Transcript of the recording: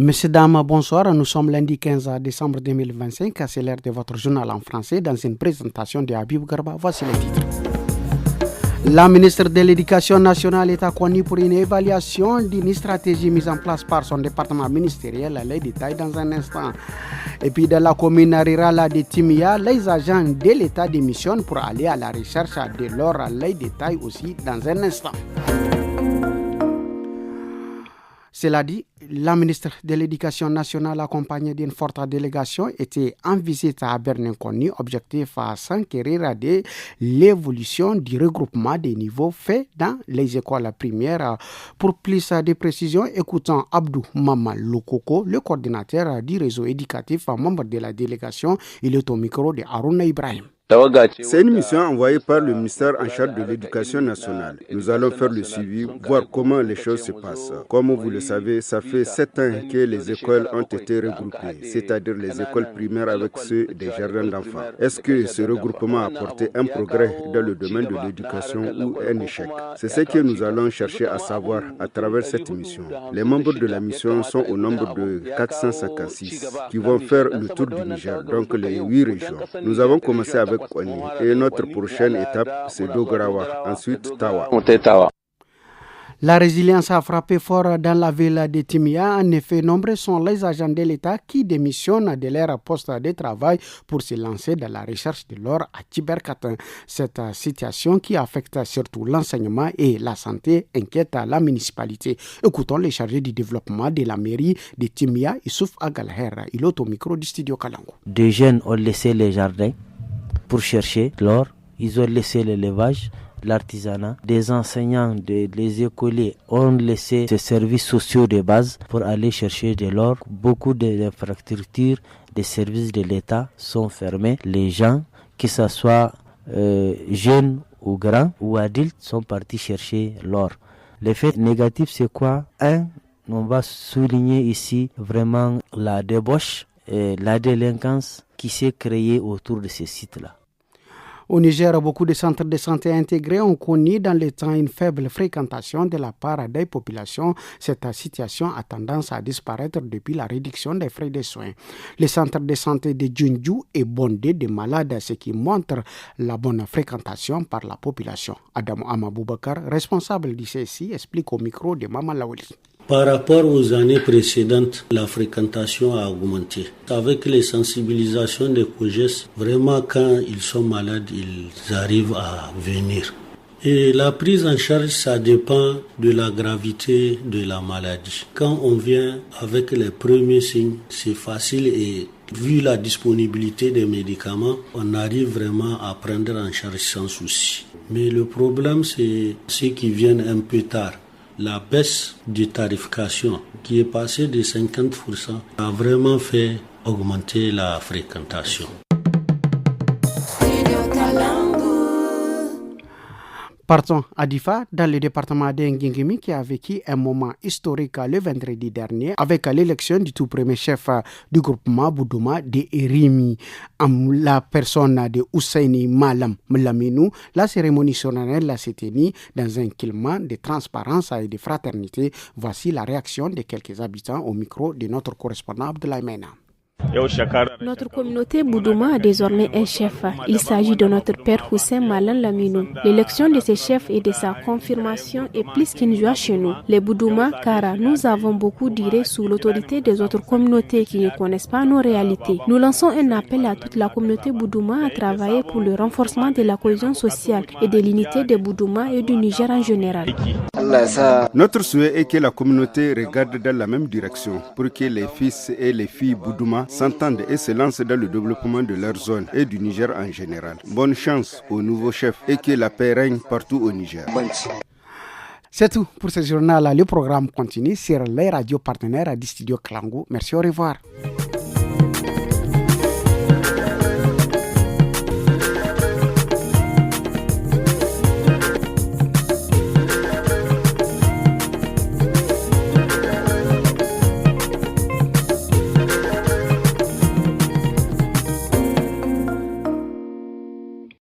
Messieurs, dames, bonsoir. Nous sommes lundi 15 décembre 2025. C'est l'heure de votre journal en français dans une présentation de Habib Garba. Voici les titres. La ministre de l'Éducation nationale est connue pour une évaluation d'une stratégie mise en place par son département ministériel. Les détails dans un instant. Et puis dans la commune rurale de Timia, les agents de l'État démissionnent pour aller à la recherche de l'or. Les détails aussi dans un instant. Cela dit, la ministre de l'Éducation nationale, accompagnée d'une forte délégation, était en visite à Bernin-Conny, objectif à s'enquérir de l'évolution du regroupement des niveaux faits dans les écoles primaires. Pour plus de précisions, écoutons Abdou Maman Lokoko, le coordinateur du réseau éducatif, membre de la délégation. Il est au micro de Harouna Ibrahim. C'est une mission envoyée par le ministère en charge de l'Éducation nationale. Nous allons faire le suivi, voir comment les choses se passent. Comme vous le savez, ça fait 7 ans que les écoles ont été regroupées, c'est-à-dire les écoles primaires avec ceux des jardins d'enfants. Est-ce que ce regroupement a apporté un progrès dans le domaine de l'éducation ou un échec? C'est ce que nous allons chercher à savoir à travers cette mission. Les membres de la mission sont au nombre de 456 qui vont faire le tour du Niger, donc les 8 régions. Nous avons commencé avec Kwani et notre prochaine étape c'est Dogarawa, ensuite Tawa. La résilience a frappé fort dans la ville de Timia. En effet, nombreux sont les agents de l'État qui démissionnent de leur poste de travail pour se lancer dans la recherche de l'or à Tibercatin. Cette situation qui affecte surtout l'enseignement et la santé inquiète la municipalité. Écoutons les chargés du développement de la mairie de Timia, Issouf Agalher. Il est au micro du studio Kalango. Des jeunes ont laissé les jardins pour chercher l'or, ils ont laissé l'élevage, l'artisanat. Des enseignants, des écoliers ont laissé ces services sociaux de base pour aller chercher de l'or. Beaucoup d'infrastructures, des services de l'État sont fermés. Les gens, que ce soit jeunes ou grands ou adultes, sont partis chercher l'or. L'effet négatif, c'est quoi? On va souligner ici vraiment la débauche et la délinquance qui s'est créée autour de ces sites-là. Au Niger, beaucoup de centres de santé intégrés ont connu dans le temps une faible fréquentation de la part des populations. Cette situation a tendance à disparaître depuis la réduction des frais de soins. Le centre de santé de Djundju est bondé de malades, ce qui montre la bonne fréquentation par la population. Adam Amaboubakar, responsable du CSI, explique au micro de Maman Laouli. Par rapport aux années précédentes, la fréquentation a augmenté. Avec les sensibilisations des COGES, vraiment quand ils sont malades, ils arrivent à venir. Et la prise en charge, ça dépend de la gravité de la maladie. Quand on vient avec les premiers signes, c'est facile et vu la disponibilité des médicaments, on arrive vraiment à prendre en charge sans souci. Mais le problème, c'est ceux qui viennent un peu tard. La baisse de tarification qui est passée de 50% a vraiment fait augmenter la fréquentation. Partons à Difa, dans le département d'Engingimi, qui a vécu un moment historique le vendredi dernier avec l'élection du tout premier chef du groupement Boudouma de Erimi, la personne de Ousseini Malam Mlaminou. La cérémonie solennelle s'est tenue dans un climat de transparence et de fraternité. Voici la réaction de quelques habitants au micro de notre correspondant Abdoulaye Mena. Notre communauté Boudouma a désormais un chef. Il s'agit de notre père Hussein Malan Laminou. L'élection de ce chefs et de sa confirmation est plus qu'une joie chez nous. Les Boudouma, car nous avons beaucoup d'irés sous l'autorité des autres communautés qui ne connaissent pas nos réalités. Nous lançons un appel à toute la communauté Boudouma à travailler pour le renforcement de la cohésion sociale et de l'unité des Boudouma et du Niger en général. Notre souhait est que la communauté regarde dans la même direction pour que les fils et les filles Boudouma s'entendent et se lancent dans le développement de leur zone et du Niger en général. Bonne chance au nouveau chef et que la paix règne partout au Niger. C'est tout pour ce journal. Le programme continue sur les radios partenaires du studio Kalango. Merci, au revoir.